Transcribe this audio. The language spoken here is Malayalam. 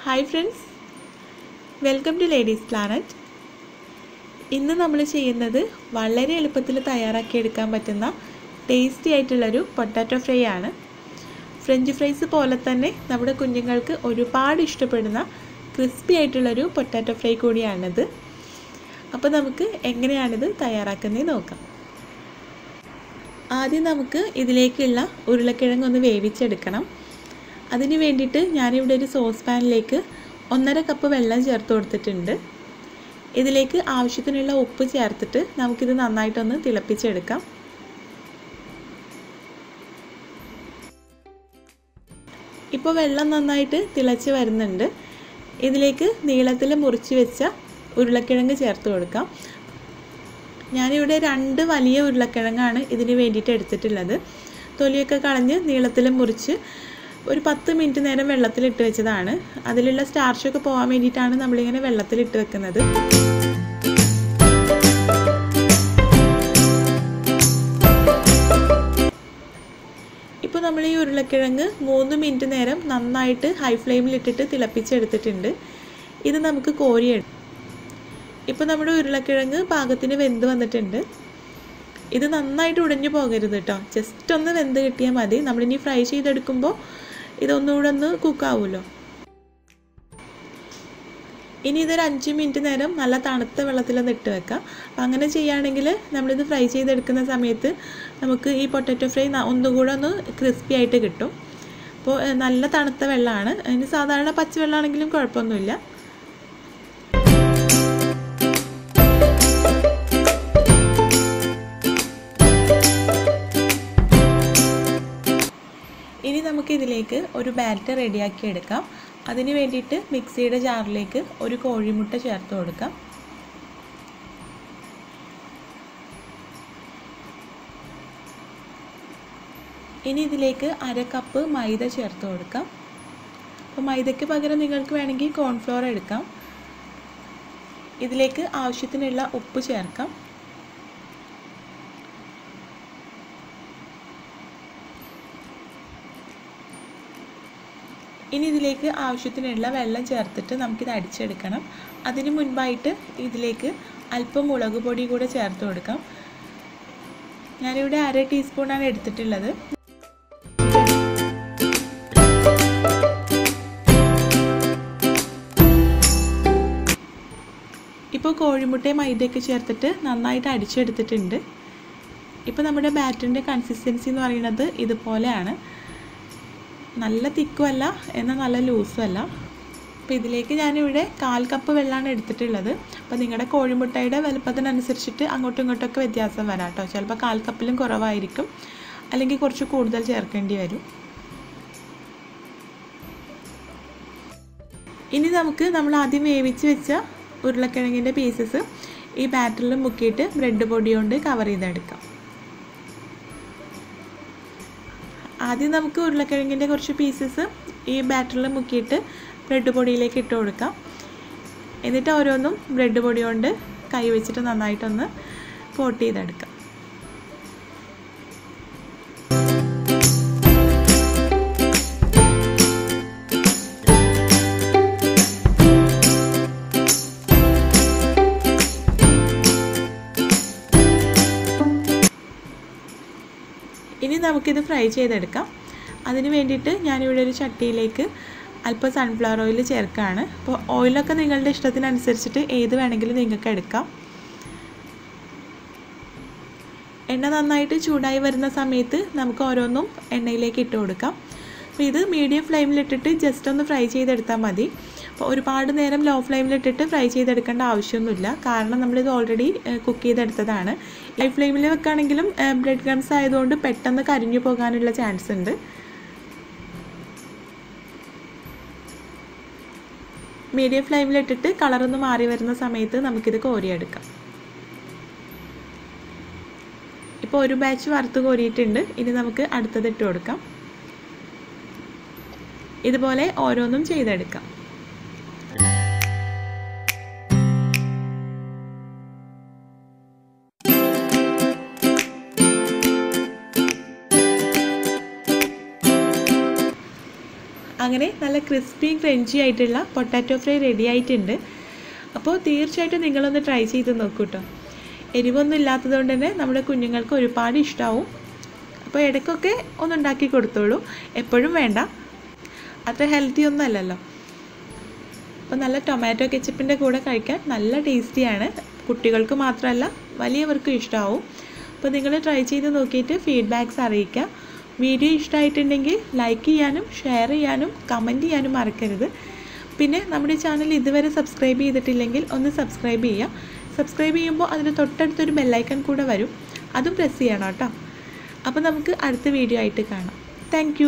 Hi friends, welcome to ladies planet. ഇന്ന് നമ്മൾ ചെയ്യുന്നത് വളരെ എളുപ്പത്തിൽ തയ്യാറാക്കിയെടുക്കാൻ പറ്റുന്ന ടേസ്റ്റി ആയിട്ടുള്ളൊരു പൊട്ടാറ്റോ ഫ്രൈ ആണ്. ഫ്രഞ്ച് ഫ്രൈസ് പോലെ തന്നെ നമ്മുടെ കുഞ്ഞുങ്ങൾക്ക് ഒരുപാട് ഇഷ്ടപ്പെടുന്ന ക്രിസ്പി ആയിട്ടുള്ളൊരു പൊട്ടാറ്റോ ഫ്രൈ കൂടിയാണിത്. അപ്പോൾ നമുക്ക് എങ്ങനെയാണിത് തയ്യാറാക്കുന്നത് നോക്കാം. ആദ്യം നമുക്ക് ഇതിലേക്കുള്ള ഉരുളക്കിഴങ്ങ് ഒന്ന് വേവിച്ചെടുക്കണം. അതിന് വേണ്ടിയിട്ട് ഞാനിവിടെ ഒരു സോസ് പാനിലേക്ക് 1.5 കപ്പ് വെള്ളം ചേർത്ത് കൊടുത്തിട്ടുണ്ട്. ഇതിലേക്ക് ആവശ്യത്തിനുള്ള ഉപ്പ് ചേർത്തിട്ട് നമുക്കിത് നന്നായിട്ടൊന്ന് തിളപ്പിച്ചെടുക്കാം. ഇപ്പോൾ വെള്ളം നന്നായിട്ട് തിളച്ച് വരുന്നുണ്ട്. ഇതിലേക്ക് നീളത്തിൽ മുറിച്ച് വെച്ച ഉരുളക്കിഴങ്ങ് ചേർത്ത് കൊടുക്കാം. ഞാനിവിടെ 2 വലിയ ഉരുളക്കിഴങ്ങാണ് ഇതിന് വേണ്ടിയിട്ട് എടുത്തിട്ടുള്ളത്. തൊലിയൊക്കെ കളഞ്ഞ് നീളത്തിൽ മുറിച്ച് ഒരു 10 മിനിറ്റ് നേരം വെള്ളത്തിലിട്ട് വെച്ചതാണ്. അതിലുള്ള സ്റ്റാർച്ചൊക്കെ പോകാൻ വേണ്ടിയിട്ടാണ് നമ്മളിങ്ങനെ വെള്ളത്തിലിട്ട് വെക്കുന്നത്. ഇപ്പോൾ നമ്മൾ ഈ ഉരുളക്കിഴങ്ങ് 3 മിനിറ്റ് നേരം നന്നായിട്ട് ഹൈ ഫ്ലെയിമിലിട്ടിട്ട് തിളപ്പിച്ചെടുത്തിട്ടുണ്ട്. ഇത് നമുക്ക് കോരിയെടുക്കാം. ഇപ്പോൾ നമ്മുടെ ഉരുളക്കിഴങ്ങ് പാകത്തിന് വെന്ത് വന്നിട്ടുണ്ട്. ഇത് നന്നായിട്ട് ഉടഞ്ഞു പോകരുത് കേട്ടോ, ജസ്റ്റ് ഒന്ന് വെന്ത് കിട്ടിയാൽ മതി. നമ്മളിനി ഫ്രൈ ചെയ്തെടുക്കുമ്പോൾ ഇതൊന്നുകൂടെ ഒന്ന് കുക്കാവുമല്ലോ. ഇനി ഇതൊരു 5 മിനിറ്റ് നേരം നല്ല തണുത്ത വെള്ളത്തിലൊന്ന് ഇട്ട് വെക്കാം. അപ്പം അങ്ങനെ ചെയ്യുകയാണെങ്കിൽ നമ്മളിത് ഫ്രൈ ചെയ്തെടുക്കുന്ന സമയത്ത് നമുക്ക് ഈ പൊട്ടാറ്റോ ഫ്രൈ ഒന്നുകൂടെ ഒന്ന് ക്രിസ്പി ആയിട്ട് കിട്ടും. അപ്പോൾ നല്ല തണുത്ത വെള്ളമാണ്. ഇനി സാധാരണ പച്ചവെള്ളമാണെങ്കിലും കുഴപ്പമൊന്നുമില്ല. ഇനി നമുക്കിതിലേക്ക് ഒരു ബാറ്റർ റെഡിയാക്കി എടുക്കാം. അതിന് വേണ്ടിയിട്ട് മിക്സിയുടെ ജാറിലേക്ക് ഒരു കോഴിമുട്ട ചേർത്ത് കൊടുക്കാം. ഇനി ഇതിലേക്ക് 1/2 കപ്പ് മൈദ ചേർത്ത് കൊടുക്കാം. അപ്പോൾ മൈദയ്ക്ക് പകരം നിങ്ങൾക്ക് വേണമെങ്കിൽ കോൺഫ്ലോർ എടുക്കാം. ഇതിലേക്ക് ആവശ്യത്തിനുള്ള ഉപ്പ് ചേർക്കാം. ഇനി ഇതിലേക്ക് ആവശ്യത്തിനുള്ള വെള്ളം ചേർത്തിട്ട് നമുക്കിത് അടിച്ചെടുക്കണം. അതിന് മുൻപായിട്ട് ഇതിലേക്ക് അല്പം മുളക് പൊടി കൂടെ ചേർത്ത് കൊടുക്കാം. ഞാനിവിടെ 1/2 ടീസ്പൂണാണ് എടുത്തിട്ടുള്ളത്. ഇപ്പോൾ കോഴിമുട്ടയും മൈദയൊക്കെ ചേർത്തിട്ട് നന്നായിട്ട് അടിച്ചെടുത്തിട്ടുണ്ട്. ഇപ്പോൾ നമ്മുടെ ബാറ്ററിൻ്റെ കൺസിസ്റ്റൻസി എന്ന് പറയുന്നത് ഇതുപോലെയാണ്. നല്ല തിക്കുമല്ല എന്നാൽ നല്ല ലൂസും അല്ല. അപ്പോൾ ഇതിലേക്ക് ഞാനിവിടെ 1/4 കപ്പ് വെള്ളമാണ് എടുത്തിട്ടുള്ളത്. അപ്പോൾ നിങ്ങളുടെ കോഴിമുട്ടയുടെ വലുപ്പത്തിനനുസരിച്ചിട്ട് അങ്ങോട്ടും ഇങ്ങോട്ടൊക്കെ വ്യത്യാസം വരാം കേട്ടോ. ചിലപ്പോൾ 1/4 കപ്പിലും കുറവായിരിക്കും, അല്ലെങ്കിൽ കുറച്ച് കൂടുതൽ ചേർക്കേണ്ടി വരും. ഇനി നമുക്ക് നമ്മൾ ആദ്യം വേവിച്ച് വെച്ച ഉരുളക്കിഴങ്ങിൻ്റെ പീസസ് ഈ ബാറ്ററിൽ മുക്കിയിട്ട് ബ്രെഡ് പൊടി കൊണ്ട് കവർ ചെയ്തെടുക്കാം. ആദ്യം നമുക്ക് ഉരുളക്കിഴങ്ങിൻ്റെ കുറച്ച് പീസസ് ഈ ബാറ്ററിൽ മുക്കിയിട്ട് ബ്രെഡ് പൊടിയിലേക്ക് ഇട്ട് കൊടുക്കാം. എന്നിട്ട് ഓരോന്നും ബ്രെഡ് പൊടി കൊണ്ട് കൈ വെച്ചിട്ട് നന്നായിട്ടൊന്ന് കോട്ട് ചെയ്തെടുക്കാം. ഇനി നമുക്കിത് ഫ്രൈ ചെയ്തെടുക്കാം. അതിന് വേണ്ടിയിട്ട് ഞാനിവിടെ ഒരു ചട്ടിയിലേക്ക് അല്പം സൺഫ്ലവർ ഓയിൽ ചേർക്കുകയാണ്. അപ്പോൾ ഓയിലൊക്കെ നിങ്ങളുടെ ഇഷ്ടത്തിനനുസരിച്ചിട്ട് ഏത് വേണമെങ്കിലും നിങ്ങൾക്ക് എടുക്കാം. എണ്ണ നന്നായിട്ട് ചൂടായി വരുന്ന സമയത്ത് നമുക്ക് ഓരോന്നും എണ്ണയിലേക്ക് ഇട്ട് കൊടുക്കാം. അപ്പോൾ ഇത് മീഡിയം ഫ്ലെയിമിലിട്ടിട്ട് ജസ്റ്റ് ഒന്ന് ഫ്രൈ ചെയ്തെടുത്താൽ മതി. അപ്പോൾ ഒരുപാട് നേരം ലോ ഫ്ലെയിമിലിട്ടിട്ട് ഫ്രൈ ചെയ്തെടുക്കേണ്ട ആവശ്യമൊന്നുമില്ല, കാരണം നമ്മളിത് ഓൾറെഡി കുക്ക് ചെയ്തെടുത്തതാണ്. ഹൈ ഫ്ലെയിമിൽ വെക്കുകയാണെങ്കിലും ബ്രെഡ് ക്രംസ് ആയതുകൊണ്ട് പെട്ടെന്ന് കരിഞ്ഞു പോകാനുള്ള ചാൻസ് ഉണ്ട്. മീഡിയം ഫ്ലെയിമിലിട്ടിട്ട് കളറൊന്ന് മാറി വരുന്ന സമയത്ത് നമുക്കിത് കോരിയെടുക്കാം. ഇപ്പോൾ ഒരു ബാച്ച് വറുത്ത് കോരിയിട്ടുണ്ട്. ഇനി നമുക്ക് അടുത്തത് ഇട്ട് കൊടുക്കാം. ഇതുപോലെ ഓരോന്നും ചെയ്തെടുക്കാം. അങ്ങനെ നല്ല ക്രിസ്പിയും ക്രഞ്ചി ആയിട്ടുള്ള പൊട്ടാറ്റോ ഫ്രൈ റെഡി ആയിട്ടുണ്ട്. അപ്പോൾ തീർച്ചയായിട്ടും നിങ്ങളൊന്ന് ട്രൈ ചെയ്ത് നോക്കൂ കേട്ടോ. എരിവൊന്നും ഇല്ലാത്തതുകൊണ്ട് തന്നെ നമ്മുടെ കുഞ്ഞുങ്ങൾക്ക് ഒരുപാട് ഇഷ്ടമാവും. അപ്പോൾ ഇടയ്ക്കൊക്കെ ഒന്നുണ്ടാക്കി കൊടുത്തോളൂ, എപ്പോഴും വേണ്ട, അത്ര ഹെൽത്തി ഒന്നും അല്ലല്ലോ. അപ്പോൾ നല്ല ടൊമാറ്റോ കെച്ചപ്പിൻ്റെ കൂടെ കഴിക്കാൻ നല്ല ടേസ്റ്റിയാണ്. കുട്ടികൾക്ക് മാത്രമല്ല വലിയവർക്കും ഇഷ്ടമാവും. അപ്പോൾ നിങ്ങൾ ട്രൈ ചെയ്ത് നോക്കിയിട്ട് ഫീഡ്ബാക്ക്സ് അറിയിക്കുക. വീഡിയോ ഇഷ്ടമായിട്ടുണ്ടെങ്കിൽ ലൈക്ക് ചെയ്യാനും ഷെയർ ചെയ്യാനും കമൻറ്റ് ചെയ്യാനും മറക്കരുത്. പിന്നെ നമ്മുടെ ചാനൽ ഇതുവരെ സബ്സ്ക്രൈബ് ചെയ്തിട്ടില്ലെങ്കിൽ ഒന്ന് സബ്സ്ക്രൈബ് ചെയ്യുക. സബ്സ്ക്രൈബ് ചെയ്യുമ്പോൾ അതിന് തൊട്ടടുത്തൊരു ബെല്ലൈക്കൺ കൂടെ വരും, അതും പ്രസ് ചെയ്യണം കേട്ടോ. അപ്പോൾ നമുക്ക് അടുത്ത വീഡിയോ ആയിട്ട് കാണാം. താങ്ക്